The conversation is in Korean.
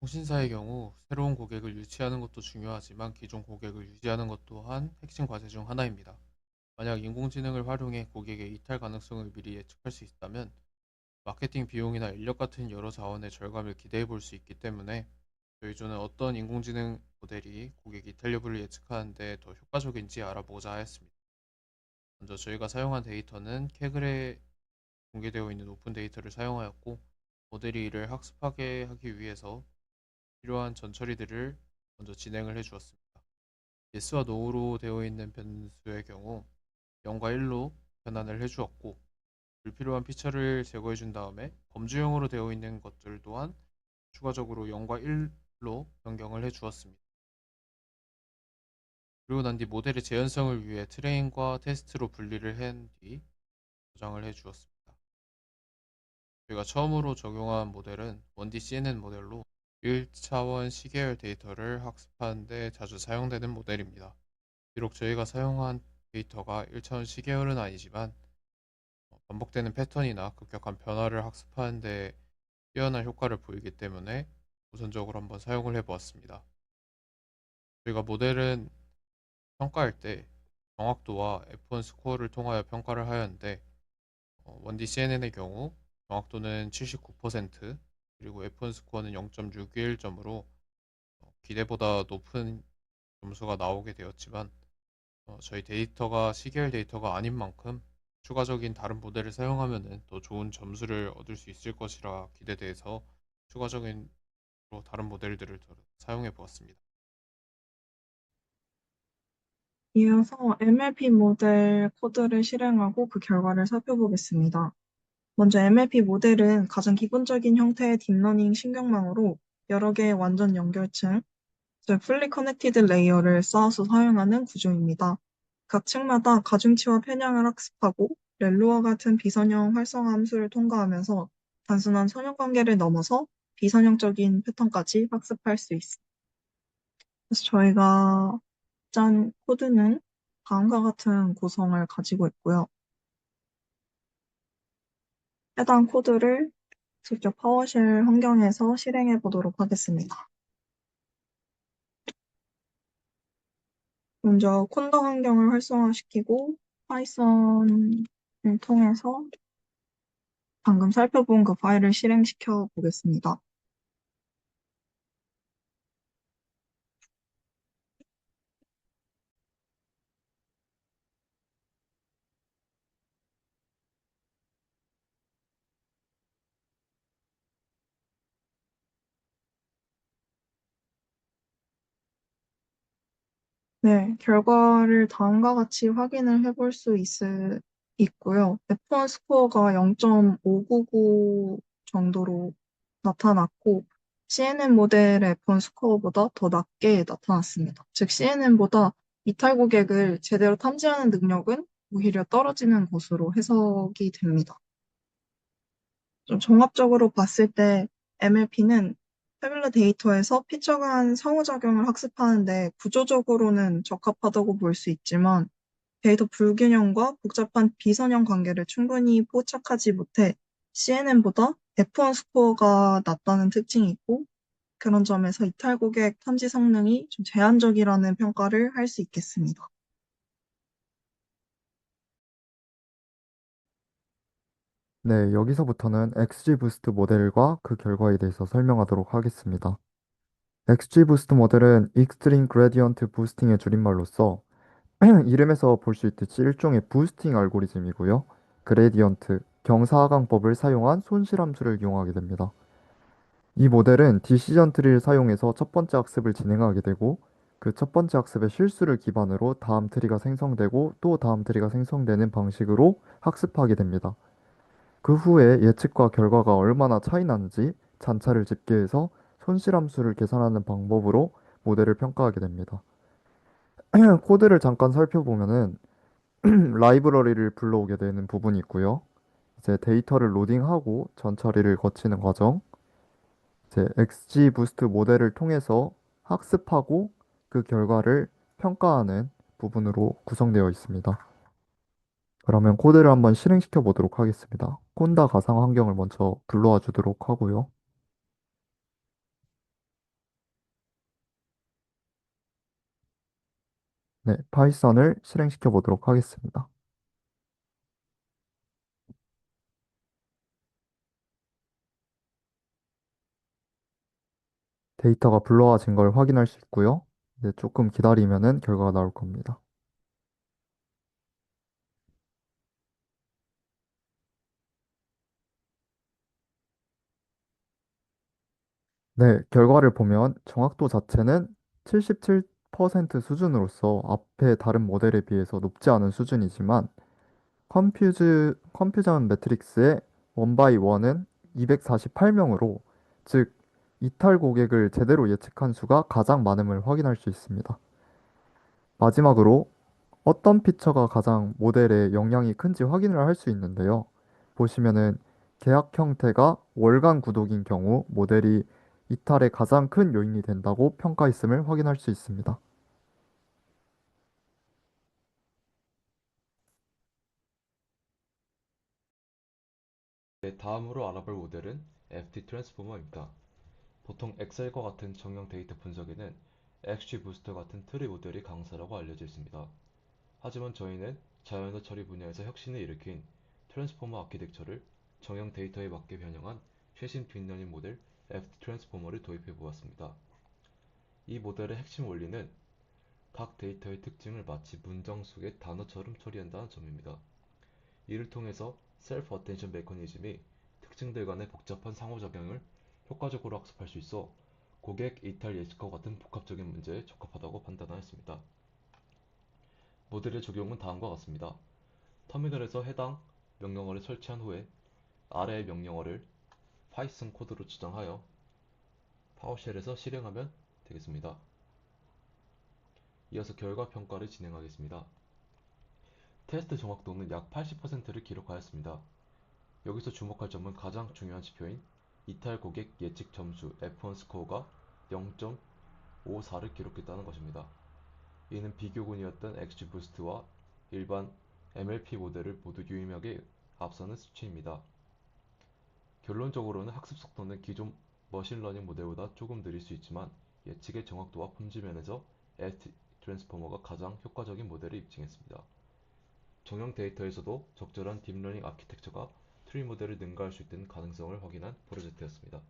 통신사의 경우 새로운 고객을 유치하는 것도 중요하지만 기존 고객을 유지하는 것 또한 핵심 과제 중 하나입니다. 만약 인공지능을 활용해 고객의 이탈 가능성을 미리 예측할 수 있다면 마케팅 비용이나 인력 같은 여러 자원의 절감을 기대해 볼 수 있기 때문에 저희 조는 어떤 인공지능 모델이 고객 이탈 여부를 예측하는 데 더 효과적인지 알아보고자 하였습니다. 먼저 저희가 사용한 데이터는 캐글에 공개되어 있는 오픈 데이터를 사용하였고, 모델이 이를 학습하게 하기 위해서 필요한 전처리들을 먼저 진행을 해 주었습니다. yes와 no로 되어 있는 변수의 경우 0과 1로 변환을 해 주었고, 불필요한 피처를 제거해 준 다음에 범주형으로 되어 있는 것들 또한 추가적으로 0과 1로 변경을 해 주었습니다. 그리고 난 뒤 모델의 재현성을 위해 트레인과 테스트로 분리를 한 뒤 저장을 해 주었습니다. 저희가 처음으로 적용한 모델은 1D CNN 모델로 1차원 시계열 데이터를 학습하는 데 자주 사용되는 모델입니다. 비록 저희가 사용한 데이터가 1차원 시계열은 아니지만 반복되는 패턴이나 급격한 변화를 학습하는 데 뛰어난 효과를 보이기 때문에 우선적으로 한번 사용을 해보았습니다. 저희가 모델은 평가할 때 정확도와 F1 스코어를 통하여 평가를 하였는데 1D CNN의 경우 정확도는 79%, 그리고 F1 스코어는 0.621점으로 기대보다 높은 점수가 나오게 되었지만 저희 데이터가 시계열 데이터가 아닌 만큼 추가적인 다른 모델을 사용하면 더 좋은 점수를 얻을 수 있을 것이라 기대돼서 추가적인 다른 모델들을 더 사용해 보았습니다. 이어서 MLP 모델 코드를 실행하고 그 결과를 살펴보겠습니다. 먼저 MLP 모델은 가장 기본적인 형태의 딥러닝 신경망으로 여러 개의 완전 연결층, 즉 fully connected 레이어를 쌓아서 사용하는 구조입니다. 각 층마다 가중치와 편향을 학습하고 렐로와 같은 비선형 활성화 함수를 통과하면서 단순한 선형 관계를 넘어서 비선형적인 패턴까지 학습할 수 있습니다. 그래서 저희가 짠 코드는 다음과 같은 구성을 가지고 있고요. 해당 코드를 직접 파워쉘 환경에서 실행해 보도록 하겠습니다. 먼저 콘더 환경을 활성화시키고 파이썬을 통해서 방금 살펴본 그 파일을 실행시켜 보겠습니다. 네, 결과를 다음과 같이 확인을 해볼 수 있고요. F1 스코어가 0.599 정도로 나타났고, CNN 모델의 F1 스코어보다 더 낮게 나타났습니다. 즉, CNN보다 이탈 고객을 제대로 탐지하는 능력은 오히려 떨어지는 것으로 해석이 됩니다. 좀 종합적으로 봤을 때 MLP는 태블릿 데이터에서 피처 간 상호작용을 학습하는데 구조적으로는 적합하다고 볼 수 있지만 데이터 불균형과 복잡한 비선형 관계를 충분히 포착하지 못해 CNN보다 F1 스코어가 낮다는 특징이 있고, 그런 점에서 이탈 고객 탐지 성능이 좀 제한적이라는 평가를 할 수 있겠습니다. 네, 여기서부터는 XGBoost 모델과 그 결과에 대해서 설명하도록 하겠습니다. XGBoost 모델은 Extreme Gradient Boosting의 줄임말로서 이름에서 볼 수 있듯이 일종의 부스팅 알고리즘이고요. 그레디언트, 경사하강법을 사용한 손실함수를 이용하게 됩니다. 이 모델은 디시전 트리를 사용해서 첫 번째 학습을 진행하게 되고 그 첫 번째 학습의 실수를 기반으로 다음 트리가 생성되고 또 다음 트리가 생성되는 방식으로 학습하게 됩니다. 그 후에 예측과 결과가 얼마나 차이 나는지 잔차를 집계해서 손실함수를 계산하는 방법으로 모델을 평가하게 됩니다. 코드를 잠깐 살펴보면은 라이브러리를 불러오게 되는 부분이 있고요. 이제 데이터를 로딩하고 전 처리를 거치는 과정, 이제 XGBoost 모델을 통해서 학습하고 그 결과를 평가하는 부분으로 구성되어 있습니다. 그러면 코드를 한번 실행시켜 보도록 하겠습니다. 콘다 가상 환경을 먼저 불러와 주도록 하고요. 네, 파이썬을 실행시켜 보도록 하겠습니다. 데이터가 불러와진 걸 확인할 수 있고요. 이제 조금 기다리면은 결과가 나올 겁니다. 네, 결과를 보면 정확도 자체는 77% 수준으로서 앞에 다른 모델에 비해서 높지 않은 수준이지만 컴퓨전 매트릭스의 원바이 원은 248명으로, 즉 이탈 고객을 제대로 예측한 수가 가장 많음을 확인할 수 있습니다. 마지막으로 어떤 피처가 가장 모델에 영향이 큰지 확인을 할 수 있는데요. 보시면은 계약 형태가 월간 구독인 경우 모델이 이탈의 가장 큰 요인이 된다고 평가했음을 확인할 수 있습니다. 네, 다음으로 알아볼 모델은 FT 트랜스포머입니다. 보통 엑셀과 같은 정형 데이터 분석에는 XGBooster 같은 트리 모델이 강사라고 알려져 있습니다. 하지만 저희는 자연어 처리 분야에서 혁신을 일으킨 트랜스포머 아키텍처를 정형 데이터에 맞게 변형한 최신 딥러닝 모델 FT 트랜스포머를 도입해 보았습니다. 이 모델의 핵심 원리는 각 데이터의 특징을 마치 문장 속의 단어처럼 처리한다는 점입니다. 이를 통해서 셀프 어텐션 메커니즘이 특징들 간의 복잡한 상호작용을 효과적으로 학습할 수 있어 고객 이탈 예측과 같은 복합적인 문제에 적합하다고 판단하였습니다. 모델의 적용은 다음과 같습니다. 터미널에서 해당 명령어를 설치한 후에 아래의 명령어를 파이썬 코드로 저장하여 파워쉘에서 실행하면 되겠습니다. 이어서 결과 평가를 진행하겠습니다. 테스트 정확도는 약 80%를 기록하였습니다. 여기서 주목할 점은 가장 중요한 지표인 이탈 고객 예측 점수 F1 스코어가 0.54를 기록했다는 것입니다. 이는 비교군이었던 XGBoost와 일반 MLP 모델을 모두 유의미하게 앞서는 수치입니다. 결론적으로는 학습 속도는 기존 머신러닝 모델보다 조금 느릴 수 있지만 예측의 정확도와 품질 면에서 FT 트랜스포머가 가장 효과적인 모델을 입증했습니다. 정형 데이터에서도 적절한 딥러닝 아키텍처가 트리 모델을 능가할 수 있다는 가능성을 확인한 프로젝트였습니다.